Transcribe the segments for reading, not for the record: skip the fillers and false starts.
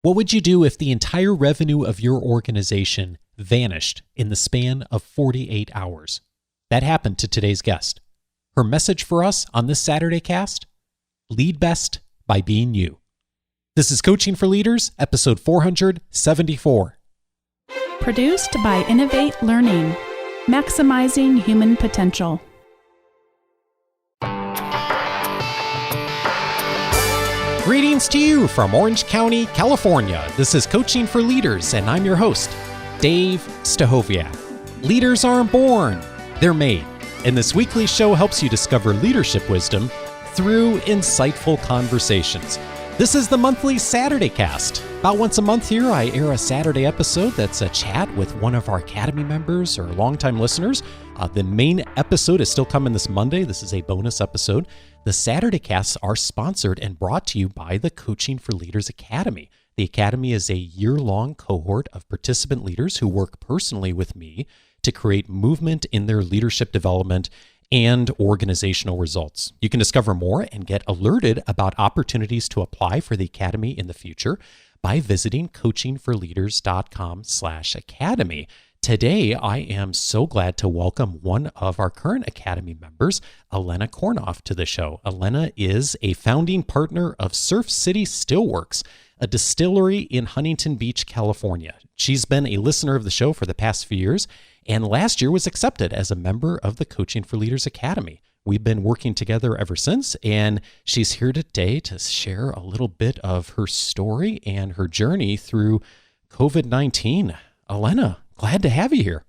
What would you do if the entire revenue of your organization vanished in the span of 48 hours? That happened to today's guest. Her message for us on this Saturday cast: lead best by being you. This is Coaching for Leaders, episode 474. Produced by Innovate Learning, maximizing human potential. Greetings to you from Orange County, California. This is Coaching for Leaders, and I'm your host, Dave Stachowiak. Leaders aren't born, they're made. And this weekly show helps you discover leadership wisdom through insightful conversations. This is the monthly Saturday cast. About once a month here, I air a Saturday episode that's a chat with one of our Academy members or longtime listeners. The main episode is still coming this Monday. This is a bonus episode. The Saturday casts are sponsored and brought to you by the Coaching for Leaders Academy. The Academy is a year-long cohort of participant leaders who work personally with me to create movement in their leadership development and organizational results. You can discover more and get alerted about opportunities to apply for the Academy in the future by visiting coachingforleaders.com/academy. Today, I am so glad to welcome one of our current Academy members, Elena Kornoff, to the show. Elena is a founding partner of Surf City Stillworks, a distillery in Huntington Beach, California. She's been a listener of the show for the past few years, and last year was accepted as a member of the Coaching for Leaders Academy. We've been working together ever since, and she's here today to share a little bit of her story and her journey through COVID-19. Elena, glad to have you here.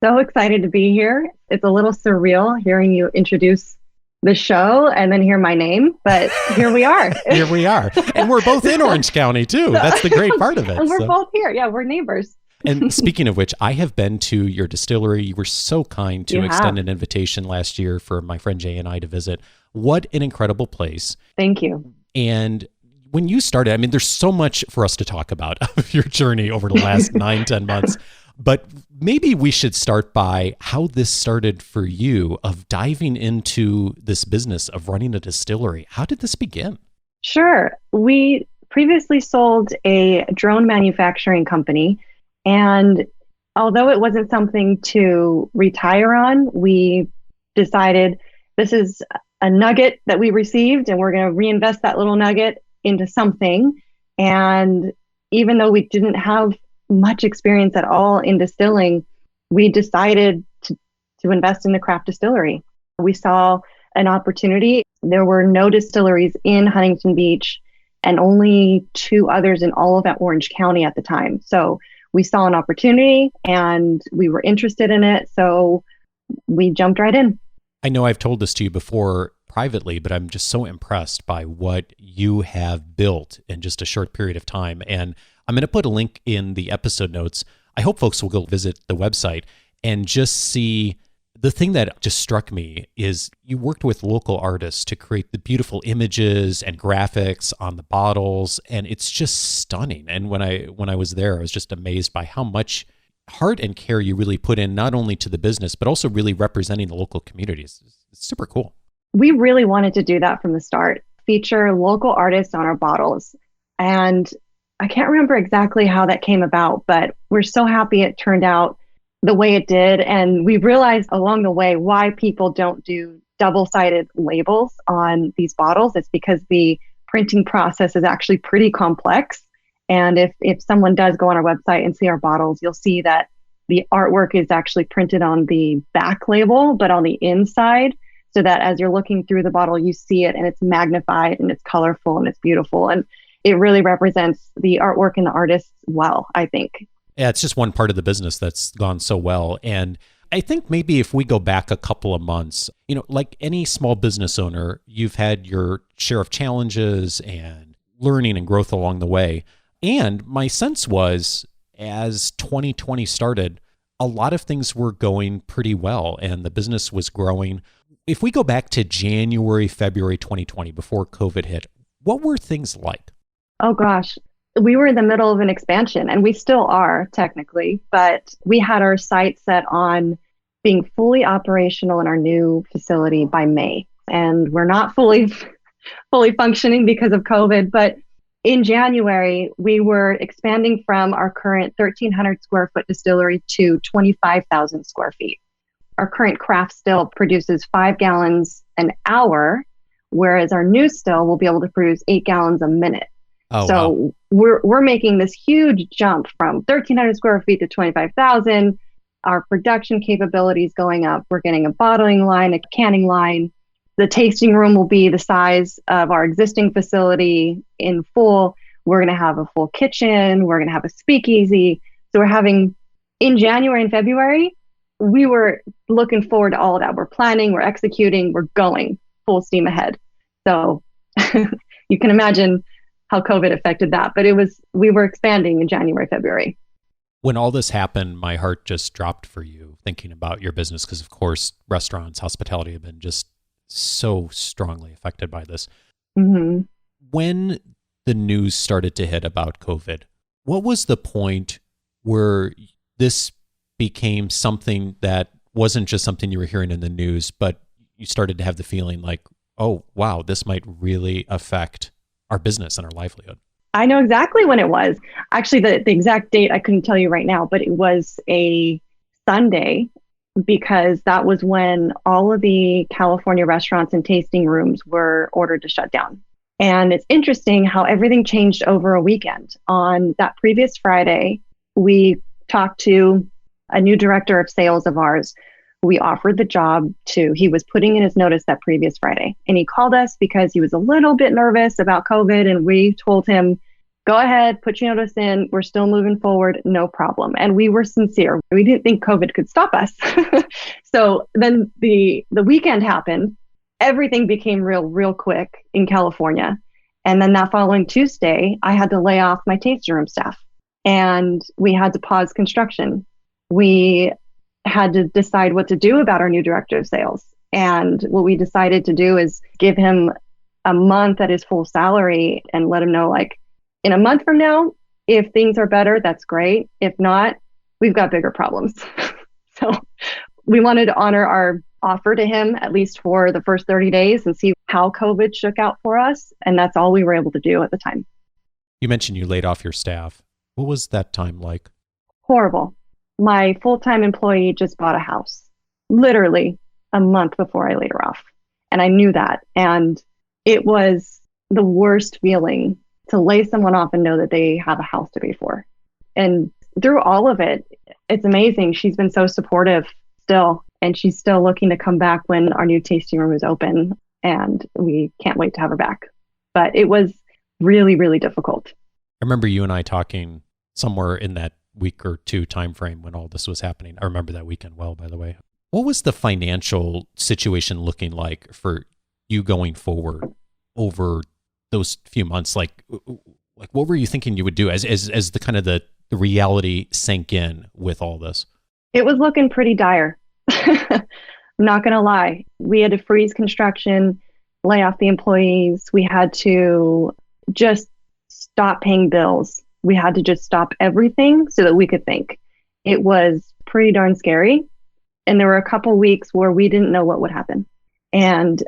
So excited to be here. It's a little surreal hearing you introduce the show and then hear my name, but here we are. Here we are. And we're both in Orange County, too. That's the great part of it. And we're both here. Yeah, we're neighbors. And speaking of which, I have been to your distillery. You were so kind to extend an invitation last year for my friend Jay and I to visit. What an incredible place. Thank you. And when you started, I mean, there's so much for us to talk about of your journey over the last 9-10 months. But maybe we should start by how this started for you of diving into this business of running a distillery. How did this begin? Sure. We previously sold a drone manufacturing company. And although it wasn't something to retire on, we decided this is a nugget that we received and we're going to reinvest that little nugget into something. And even though we didn't have much experience at all in distilling, we decided to invest in the craft distillery. We saw an opportunity. There were no distilleries in Huntington Beach and only 2 others in all of Orange County at the time. So we saw an opportunity and we were interested in it. So we jumped right in. I know I've told this to you before privately, but I'm just so impressed by what you have built in just a short period of time. And I'm going to put a link in the episode notes. I hope folks will go visit the website and just see. The thing that just struck me is you worked with local artists to create the beautiful images and graphics on the bottles, and it's just stunning. And when I was there, I was just amazed by how much heart and care you really put in, not only to the business, but also really representing the local communities. It's super cool. We really wanted to do that from the start, feature local artists on our bottles. And I can't remember exactly how that came about, but we're so happy it turned out the way it did. And we realized along the way why people don't do double-sided labels on these bottles. It's because the printing process is actually pretty complex. And if someone does go on our website and see our bottles, you'll see that the artwork is actually printed on the back label, but on the inside, so that as you're looking through the bottle, you see it and it's magnified and it's colorful and it's beautiful. And it really represents the artwork and the artists well, I think. Yeah, it's just one part of the business that's gone so well. And I think maybe if we go back a couple of months, like any small business owner, you've had your share of challenges and learning and growth along the way. And my sense was, as 2020 started, a lot of things were going pretty well and the business was growing. If we go back to January, February 2020, before COVID hit, what were things like? Oh gosh, we were in the middle of an expansion and we still are technically, but we had our sights set on being fully operational in our new facility by May. And we're not fully functioning because of COVID, but in January, we were expanding from our current 1,300 square foot distillery to 25,000 square feet. Our current craft still produces 5 gallons an hour, whereas our new still will be able to produce 8 gallons a minute. Oh, So wow. we're making this huge jump from 1,300 square feet to 25,000. Our production capabilities going up. We're getting a bottling line, a canning line. The tasting room will be the size of our existing facility in full. We're going to have a full kitchen. We're going to have a speakeasy. So we're having, in January and February, we were looking forward to all of that. We're planning, we're executing, we're going full steam ahead. So you can imagine how COVID affected that. But we were expanding in January, February. When all this happened, my heart just dropped for you thinking about your business because, of course, restaurants, hospitality have been just so strongly affected by this. Mm-hmm. When the news started to hit about COVID, what was the point where this became something that wasn't just something you were hearing in the news, but you started to have the feeling like, oh, wow, this might really affect our business and our livelihood? I know exactly when it was. Actually, the exact date I couldn't tell you right now, but it was a Sunday because that was when all of the California restaurants and tasting rooms were ordered to shut down. And it's interesting how everything changed over a weekend. On that previous Friday, we talked to a new director of sales of ours. We offered the job to, he was putting in his notice that previous Friday. And he called us because he was a little bit nervous about COVID. And we told him, go ahead, put your notice in. We're still moving forward. No problem. And we were sincere. We didn't think COVID could stop us. So then the weekend happened. Everything became real quick in California. And then that following Tuesday, I had to lay off my tasting room staff and we had to pause construction. We had to decide what to do about our new director of sales. And what we decided to do is give him a month at his full salary and let him know, like, in a month from now, if things are better, that's great. If not, we've got bigger problems. So we wanted to honor our offer to him, at least for the first 30 days, and see how COVID shook out for us. And that's all we were able to do at the time. You mentioned you laid off your staff. What was that time like? Horrible. My full-time employee just bought a house, literally a month before I laid her off. And I knew that. And it was the worst feeling to lay someone off and know that they have a house to pay for. And through all of it, it's amazing. She's been so supportive still, and she's still looking to come back when our new tasting room is open. And we can't wait to have her back. But it was really difficult. I remember you and I talking somewhere in that week or two time frame when all this was happening. I remember that weekend well, by the way. What was the financial situation looking like for you going forward over those few months? Like what were you thinking you would do as the kind of the reality sank in with all this? It was looking pretty dire. I'm not going to lie. We had to freeze construction, lay off the employees. We had to just stop paying bills. We had to just stop everything so that we could think. It was pretty darn scary. And there were a couple weeks where we didn't know what would happen. And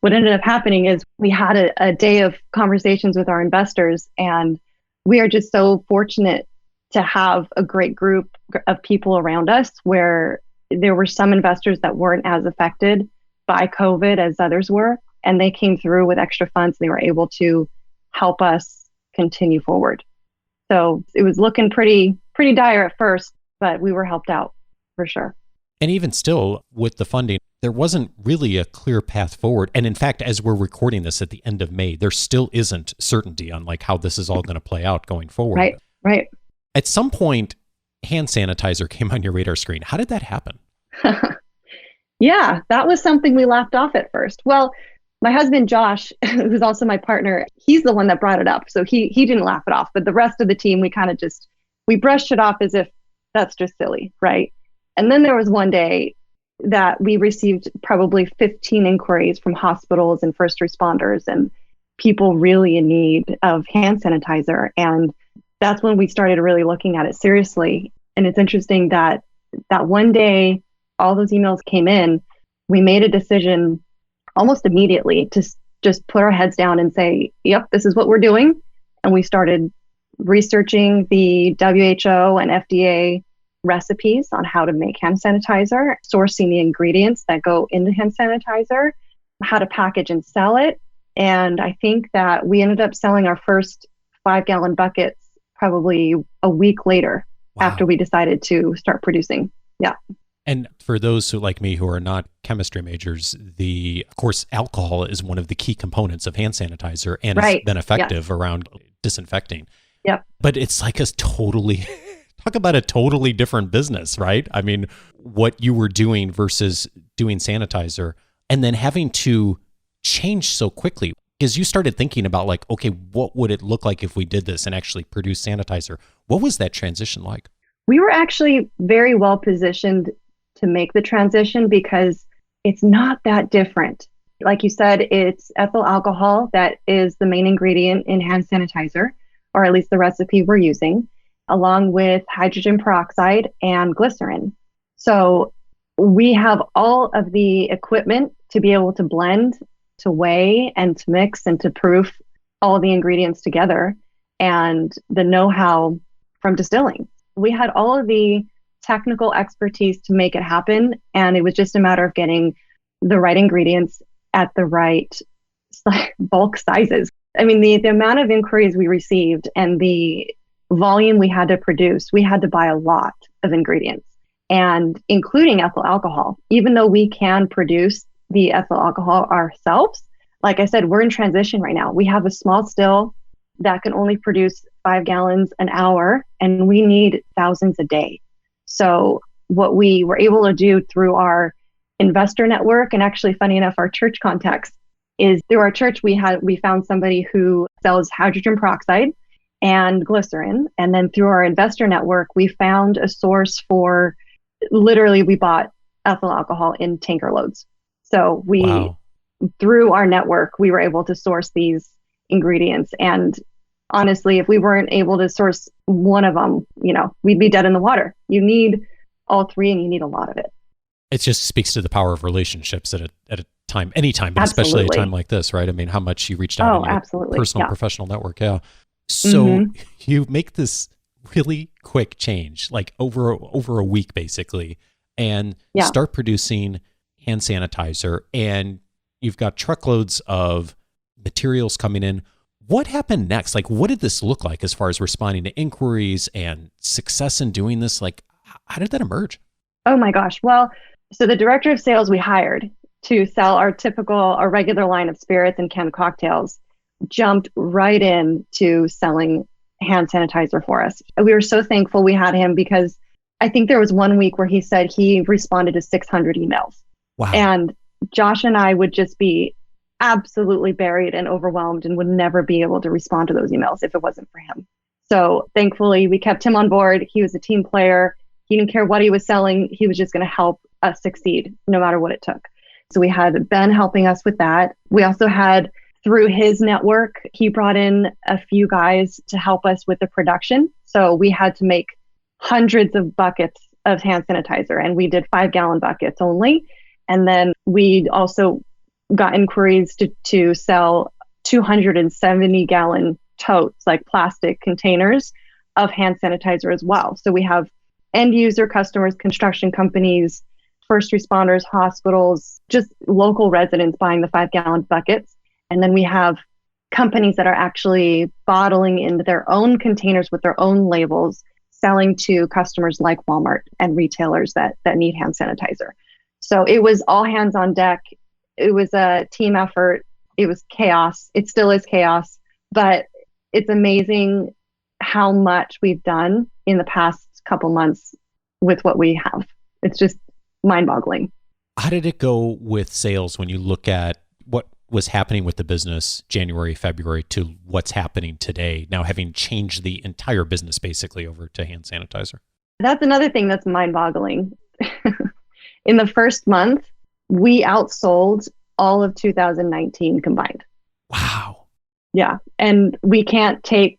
what ended up happening is we had a day of conversations with our investors, and we are just so fortunate to have a great group of people around us where there were some investors that weren't as affected by COVID as others were, and they came through with extra funds. And they were able to help us continue forward. So it was looking pretty dire at first, but we were helped out for sure. And even still, with the funding, there wasn't really a clear path forward. And in fact, as we're recording this at the end of May, there still isn't certainty on like how this is all going to play out going forward. Right. At some point, hand sanitizer came on your radar screen. How did that happen? Yeah, that was something we laughed off at first. Well, my husband, Josh, who's also my partner, he's the one that brought it up. So he didn't laugh it off. But the rest of the team, we brushed it off as if that's just silly, right? And then there was one day that we received probably 15 inquiries from hospitals and first responders and people really in need of hand sanitizer. And that's when we started really looking at it seriously. And it's interesting that one day, all those emails came in, we made a decision almost immediately to just put our heads down and say, yep, this is what we're doing. and we started researching the WHO and FDA recipes on how to make hand sanitizer, sourcing the ingredients that go into hand sanitizer, how to package and sell it. And I think that we ended up selling our first 5-gallon buckets probably a week later. Wow. After we decided to start producing. Yeah. And for those who, like me, who are not chemistry majors, of course, alcohol is one of the key components of hand sanitizer and has been effective around disinfecting. Yep. But it's like talk about a totally different business, right? I mean, what you were doing versus doing sanitizer, and then having to change so quickly, because you started thinking about like, okay, what would it look like if we did this and actually produce sanitizer? What was that transition like? We were actually very well positioned to make the transition because it's not that different. Like you said, it's ethyl alcohol that is the main ingredient in hand sanitizer, or at least the recipe we're using, along with hydrogen peroxide and glycerin. So we have all of the equipment to be able to blend, to weigh, and to mix, and to proof all the ingredients together, and the know-how from distilling. We had all of the technical expertise to make it happen, and it was just a matter of getting the right ingredients at the right bulk sizes. I mean, the amount of inquiries we received and the volume we had to produce, we had to buy a lot of ingredients, and including ethyl alcohol. Even though we can produce the ethyl alcohol ourselves, like I said, we're in transition right now. We have a small still that can only produce 5 gallons an hour, and we need thousands a day. So what we were able to do through our investor network, and actually, funny enough, our church contacts, is through our church, we found somebody who sells hydrogen peroxide and glycerin. And then through our investor network, we found a source for, literally, we bought ethyl alcohol in tanker loads. So through our network, we were able to source these ingredients. And honestly, if we weren't able to source one of them, we'd be dead in the water. You need all three, and you need a lot of it. It just speaks to the power of relationships at a time, anytime, but especially a time like this, right? I mean, how much you reached out in your personal, professional network. Yeah. So you make this really quick change, like over a week, basically, and start producing hand sanitizer, and you've got truckloads of materials coming in. What happened next? Like, what did this look like as far as responding to inquiries and success in doing this? Like, how did that emerge? Oh my gosh. Well, so the director of sales we hired to sell our regular line of spirits and canned cocktails jumped right in to selling hand sanitizer for us. We were so thankful we had him, because I think there was one week where he said he responded to 600 emails. Wow. And Josh and I would just be absolutely buried and overwhelmed and would never be able to respond to those emails if it wasn't for him. So thankfully, we kept him on board. He was a team player. He didn't care what he was selling. He was just going to help us succeed no matter what it took. So we had Ben helping us with that. We also had, through his network, he brought in a few guys to help us with the production. So we had to make hundreds of buckets of hand sanitizer, and we did 5-gallon buckets only. And then we also got inquiries to sell 270-gallon totes, like plastic containers of hand sanitizer as well. So we have end user customers, construction companies, first responders, hospitals, just local residents buying the 5-gallon buckets. And then we have companies that are actually bottling into their own containers with their own labels, selling to customers like Walmart and retailers that need hand sanitizer. So it was all hands on deck. It was a team effort. It was chaos. It still is chaos, but it's amazing how much we've done in the past couple months with what we have. It's just mind-boggling. How did it go with sales when you look at what was happening with the business January, February to what's happening today, now having changed the entire business basically over to hand sanitizer? That's another thing that's mind-boggling. In the first month, we outsold all of 2019 combined. Wow. Yeah. And we can't take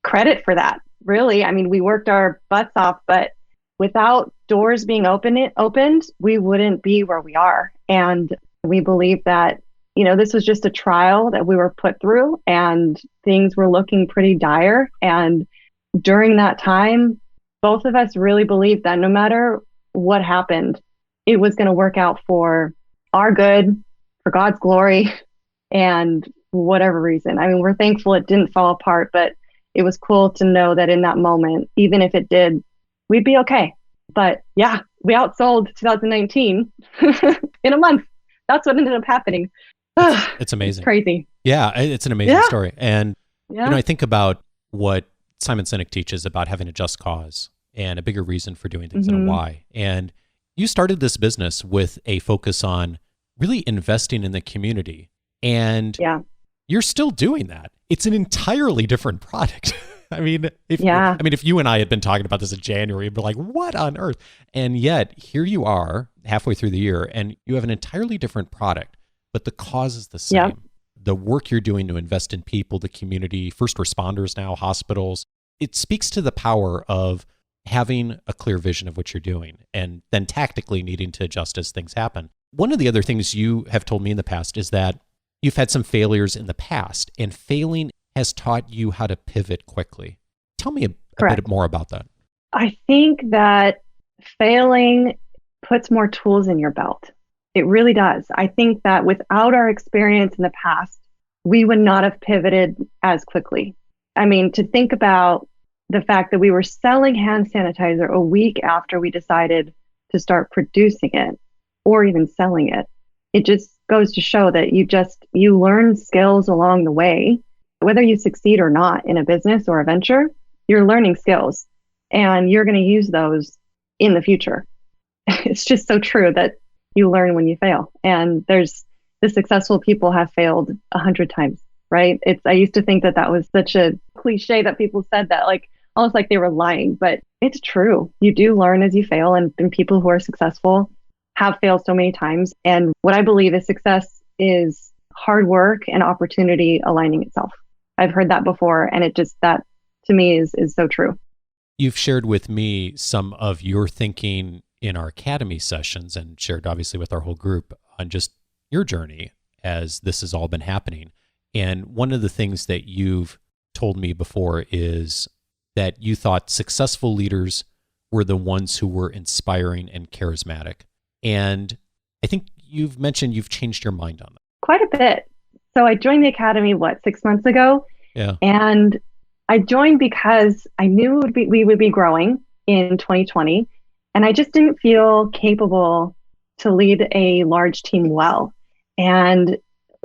credit for that, really. I mean, we worked our butts off, but without doors being opened, we wouldn't be where we are. And we believe that this was just a trial that we were put through, and things were looking pretty dire. And during that time, both of us really believed that no matter what happened, it was going to work out for our good, for God's glory, and whatever reason. I mean, we're thankful it didn't fall apart, but it was cool to know that in that moment, even if it did, we'd be okay. But yeah, we outsold 2019 in a month. That's what ended up happening. It's amazing. It's crazy. Yeah, it's an amazing story. And, Yeah. I think about what Simon Sinek teaches about having a just cause and a bigger reason for doing things and a why. And you started this business with a focus on really investing in the community. And you're still doing that. It's an entirely different product. I mean, if you and I had been talking about this in January, we'd be like, what on earth? And yet here you are halfway through the year and you have an entirely different product, but the cause is the same. Yeah. The work you're doing to invest in people, the community, first responders now, hospitals, it speaks to the power of having a clear vision of what you're doing and then tactically needing to adjust as things happen. One of the other things you have told me in the past is that you've had some failures in the past, and failing has taught you how to pivot quickly. Tell me a bit more about that. I think that failing puts more tools in your belt. It really does. I think that without our experience in the past, we would not have pivoted as quickly. I mean, to think about the fact that we were selling hand sanitizer a week after we decided to start producing it or even selling it, it just goes to show that you learn skills along the way. Whether you succeed or not in a business or a venture, you're learning skills and you're going to use those in the future. It's just so true that you learn when you fail. And the successful people have failed 100 times, right? I used to think that was such a cliche that people said that, like almost like they were lying, but it's true. You do learn as you fail, and people who are successful have failed so many times. And what I believe is success is hard work and opportunity aligning itself. I've heard that before, and that to me is so true. You've shared with me some of your thinking in our academy sessions and shared obviously with our whole group on just your journey as this has all been happening. And one of the things that you've told me before is that you thought successful leaders were the ones who were inspiring and charismatic. And I think you've mentioned you've changed your mind on that. Quite a bit. So I joined the academy, 6 months ago? Yeah. And I joined because I knew we would be growing in 2020. And I just didn't feel capable to lead a large team well. And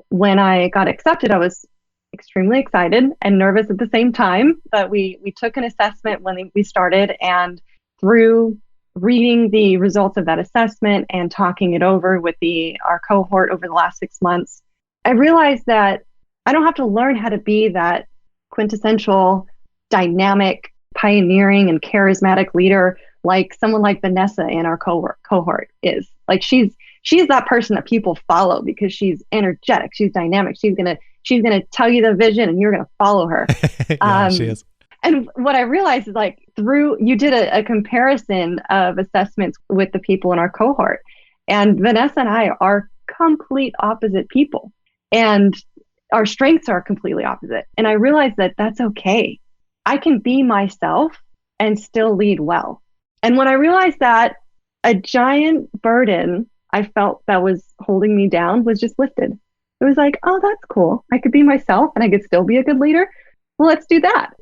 when I got accepted, I was extremely excited and nervous at the same time. But we took an assessment when we started, and through reading the results of that assessment and talking it over with our cohort over the last 6 months, I realized that I don't have to learn how to be that quintessential, dynamic, pioneering, and charismatic leader like someone like Vanessa in our cohort is. Like she's that person that people follow because she's energetic, she's dynamic, she's gonna tell you the vision and you're gonna follow her. Yeah, she is. And what I realized is you did a comparison of assessments with the people in our cohort, and Vanessa and I are complete opposite people, and our strengths are completely opposite. And I realized that that's okay. I can be myself and still lead well. And when I realized that, a giant burden I felt that was holding me down was just lifted. It was like, oh, that's cool. I could be myself and I could still be a good leader. Well, let's do that.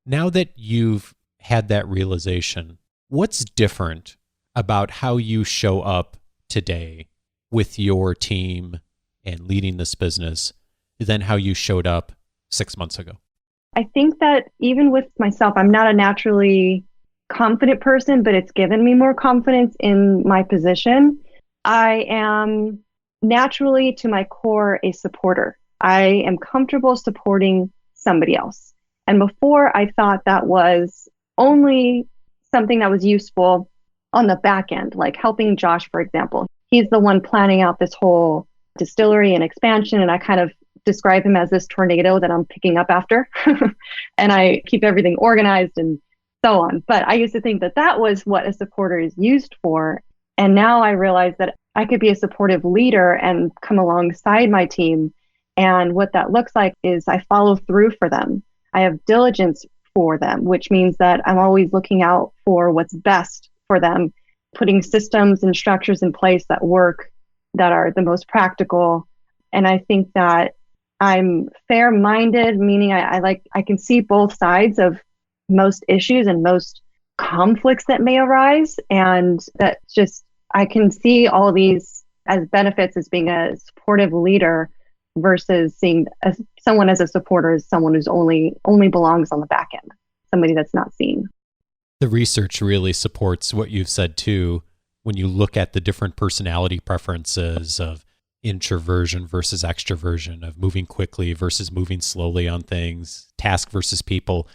Now that you've had that realization, what's different about how you show up today with your team and leading this business than how you showed up 6 months ago? I think that even with myself, I'm not a naturally confident person, but it's given me more confidence in my position. I am naturally, to my core, a supporter. I am comfortable supporting somebody else. And before, I thought that was only something that was useful on the back end, like helping Josh, for example. He's the one planning out this whole distillery and expansion, and I kind of describe him as this tornado that I'm picking up after. And I keep everything organized and so on. But I used to think that was what a supporter is used for. And now I realize that I could be a supportive leader and come alongside my team. And what that looks like is I follow through for them. I have diligence for them, which means that I'm always looking out for what's best for them, putting systems and structures in place that work, that are the most practical. And I think that I'm fair-minded, meaning I can see both sides of most issues and most conflicts that may arise. And that just, I can see all these as benefits as being a supportive leader versus seeing someone as a supporter as someone who's only belongs on the back end, somebody that's not seen. The research really supports what you've said too, when you look at the different personality preferences of introversion versus extroversion, of moving quickly versus moving slowly on things, task versus people.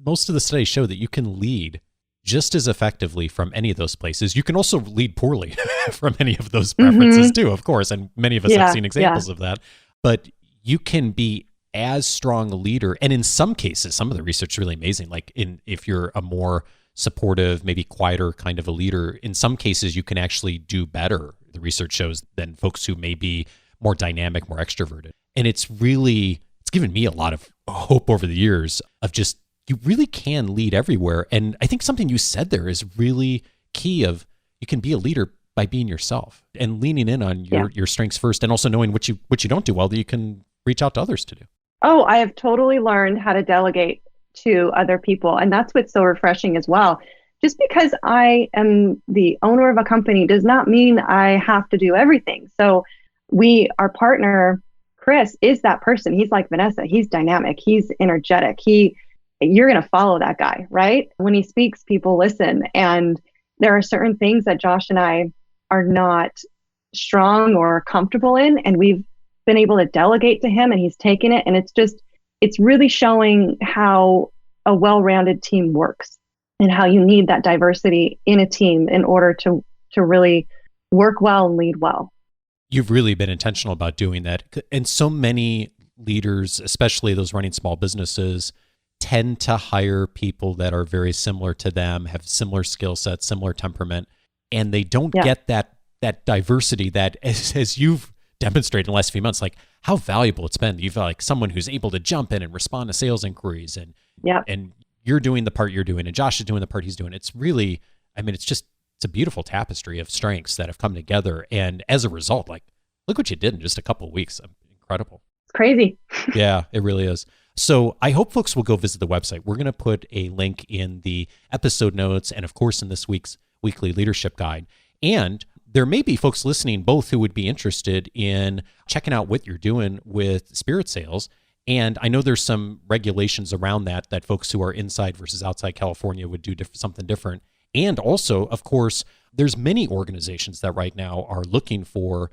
Most of the studies show that you can lead just as effectively from any of those places. You can also lead poorly from any of those preferences too, of course, and many of us have seen examples of that. But you can be as strong a leader, and in some cases, some of the research is really amazing. Like if you're a more supportive, maybe quieter kind of a leader, in some cases you can actually do better, the research shows, than folks who may be more dynamic, more extroverted. And it's given me a lot of hope over the years of just, you really can lead everywhere. And I think something you said there is really key, of you can be a leader by being yourself and leaning in on your strengths first, and also knowing what you don't do well that you can reach out to others to do. Oh, I have totally learned how to delegate to other people. And that's what's so refreshing as well. Just because I am the owner of a company does not mean I have to do everything. So our partner, Chris, is that person. He's like Vanessa. He's dynamic. He's energetic. You're going to follow that guy, right? When he speaks, people listen. And there are certain things that Josh and I are not strong or comfortable in. And we've been able to delegate to him, and he's taken it. And it's really showing how a well-rounded team works and how you need that diversity in a team in order to really work well and lead well. You've really been intentional about doing that. And so many leaders, especially those running small businesses, tend to hire people that are very similar to them, have similar skill sets, similar temperament, and they don't get that diversity that, as you've demonstrated in the last few months, like how valuable it's been. You've like someone who's able to jump in and respond to sales inquiries, and you're doing the part you're doing, and Josh is doing the part he's doing. It's really, it's a beautiful tapestry of strengths that have come together. And as a result, like, look what you did in just a couple of weeks. Incredible. It's crazy. Yeah, it really is. So I hope folks will go visit the website. We're going to put a link in the episode notes and, of course, in this week's weekly leadership guide. And there may be folks listening both who would be interested in checking out what you're doing with spirit sales. And I know there's some regulations around that folks who are inside versus outside California would do something different. And also, of course, there's many organizations that right now are looking for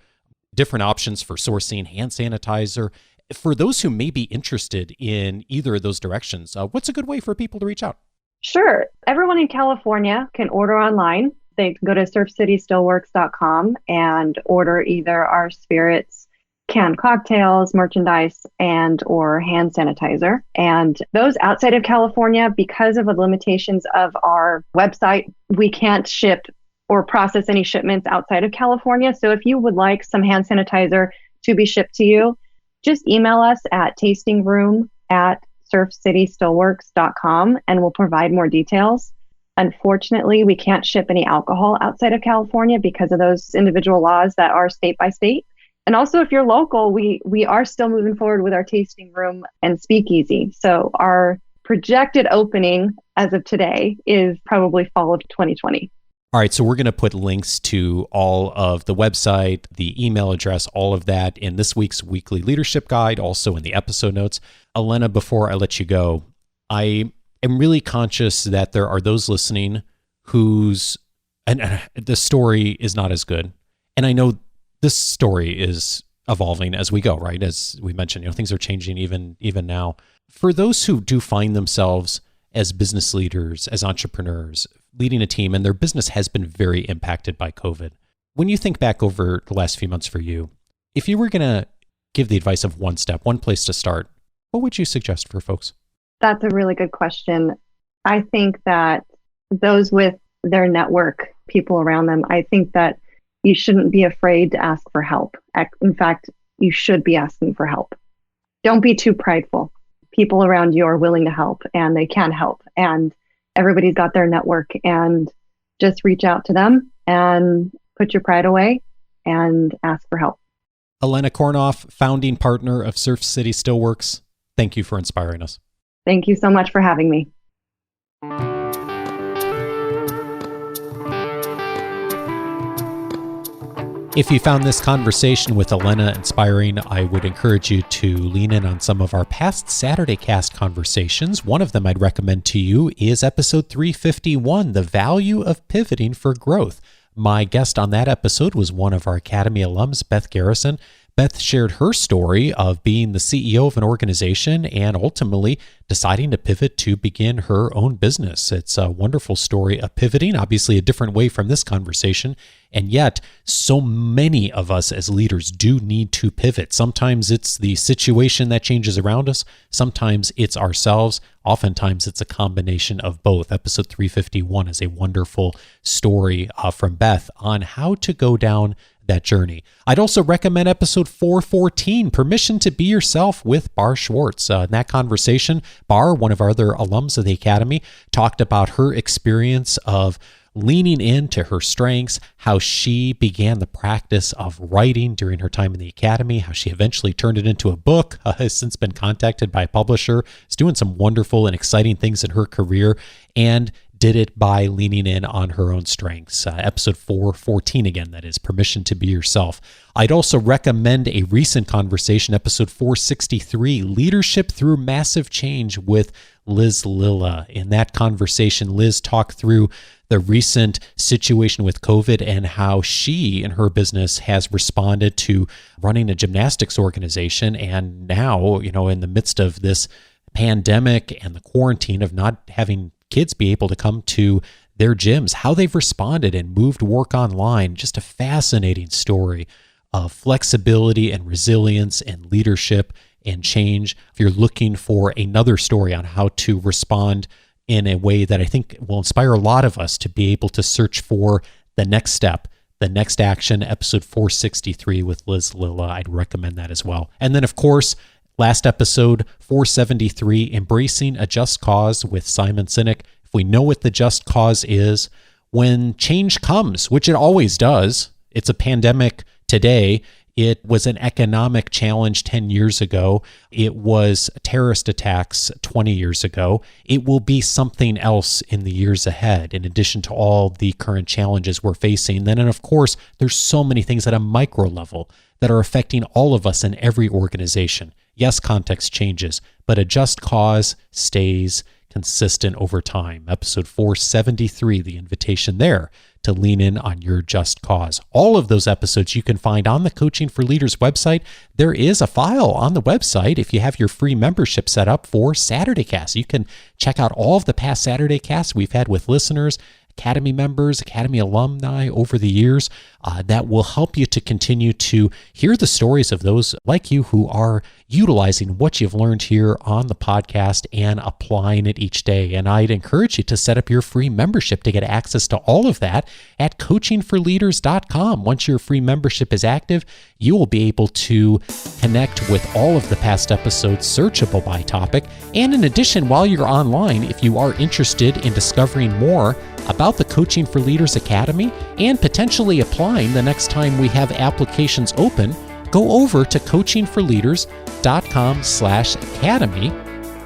different options for sourcing hand sanitizer. For those who may be interested in either of those directions, what's a good way for people to reach out? Sure. Everyone in California can order online. They can go to surfcitystillworks.com and order either our spirits, canned cocktails, merchandise, and or hand sanitizer. And those outside of California, because of the limitations of our website, we can't ship or process any shipments outside of California. So if you would like some hand sanitizer to be shipped to you, just email us at tastingroom@surfcitystillworks.com and we'll provide more details. Unfortunately, we can't ship any alcohol outside of California because of those individual laws that are state by state. And also, if you're local, we are still moving forward with our tasting room and speakeasy. So our projected opening as of today is probably fall of 2020. All right, so we're going to put links to all of the website, the email address, all of that in this week's weekly leadership guide, also in the episode notes. Elena, before I let you go, I am really conscious that there are those listening whose the story is not as good. And I know this story is evolving as we go, right? As we mentioned, things are changing even now. For those who do find themselves as business leaders, as entrepreneurs, leading a team, and their business has been very impacted by COVID. When you think back over the last few months for you, if you were going to give the advice of one step, one place to start, what would you suggest for folks? That's a really good question. I think that those with their network, people around them, I think that you shouldn't be afraid to ask for help. In fact, you should be asking for help. Don't be too prideful. People around you are willing to help and they can help. And everybody's got their network, and just reach out to them and put your pride away and ask for help. Elena Kornoff, founding partner of Surf City Steelworks, thank you for inspiring us. Thank you so much for having me. If you found this conversation with Elena inspiring, I would encourage you to lean in on some of our past Saturday Cast conversations. One of them I'd recommend to you is episode 351, The Value of Pivoting for Growth. My guest on that episode was one of our Academy alums, Beth Garrison. Beth shared her story of being the CEO of an organization and ultimately deciding to pivot to begin her own business. It's a wonderful story of pivoting, obviously a different way from this conversation, and yet so many of us as leaders do need to pivot. Sometimes it's the situation that changes around us. Sometimes it's ourselves. Oftentimes it's a combination of both. Episode 351 is a wonderful story from Beth on how to go down that journey. I'd also recommend episode 414, Permission to Be Yourself with Bar Schwartz. In that conversation, Bar, one of our other alums of the Academy, talked about her experience of leaning into her strengths, how she began the practice of writing during her time in the Academy, how she eventually turned it into a book, has since been contacted by a publisher, is doing some wonderful and exciting things in her career, and did it by leaning in on her own strengths. Episode 414, again, that is Permission to Be Yourself. I'd also recommend a recent conversation, episode 463, Leadership Through Massive Change with Liz Lilla. In that conversation, Liz talked through the recent situation with COVID and how she and her business has responded to running a gymnastics organization. And now, in the midst of this pandemic and the quarantine of not having kids be able to come to their gyms, how they've responded and moved work online. Just a fascinating story of flexibility and resilience and leadership and change. If you're looking for another story on how to respond in a way that I think will inspire a lot of us to be able to search for the next step, the next action, episode 463 with Liz Lilla, I'd recommend that as well. And then, of course, last episode, 473, Embracing a Just Cause with Simon Sinek. If we know what the just cause is, when change comes, which it always does, it's a pandemic today, it was an economic challenge 10 years ago, it was terrorist attacks 20 years ago, it will be something else in the years ahead, in addition to all the current challenges we're facing. Then, and of course, there's so many things at a micro level that are affecting all of us in every organization. Yes, context changes, but a just cause stays consistent over time. Episode 473, the invitation there to lean in on your just cause. All of those episodes you can find on the Coaching for Leaders website. There is a file on the website if you have your free membership set up for Saturday Cast. You can check out all of the past Saturday Casts we've had with listeners, Academy members, Academy alumni over the years. That will help you to continue to hear the stories of those like you who are utilizing what you've learned here on the podcast and applying it each day. And I'd encourage you to set up your free membership to get access to all of that at coachingforleaders.com. Once your free membership is active, you will be able to connect with all of the past episodes searchable by topic. And in addition, while you're online, if you are interested in discovering more about the Coaching for Leaders Academy and potentially applying the next time we have applications open, go over to coachingforleaders.com/academy.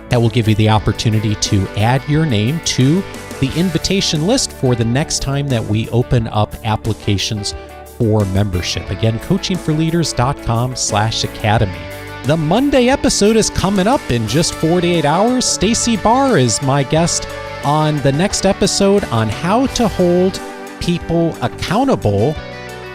That will give you the opportunity to add your name to the invitation list for the next time that we open up applications for membership. Again, coachingforleaders.com/academy. The Monday episode is coming up in just 48 hours. Stacy Barr is my guest on the next episode on how to hold people accountable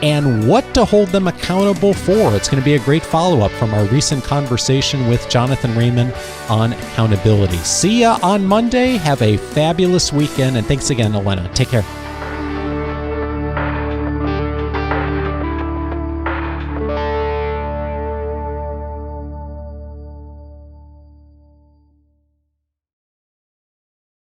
and what to hold them accountable for. It's going to be a great follow-up from our recent conversation with Jonathan Raymond on accountability. See ya on Monday. Have a fabulous weekend. And thanks again, Elena. Take care.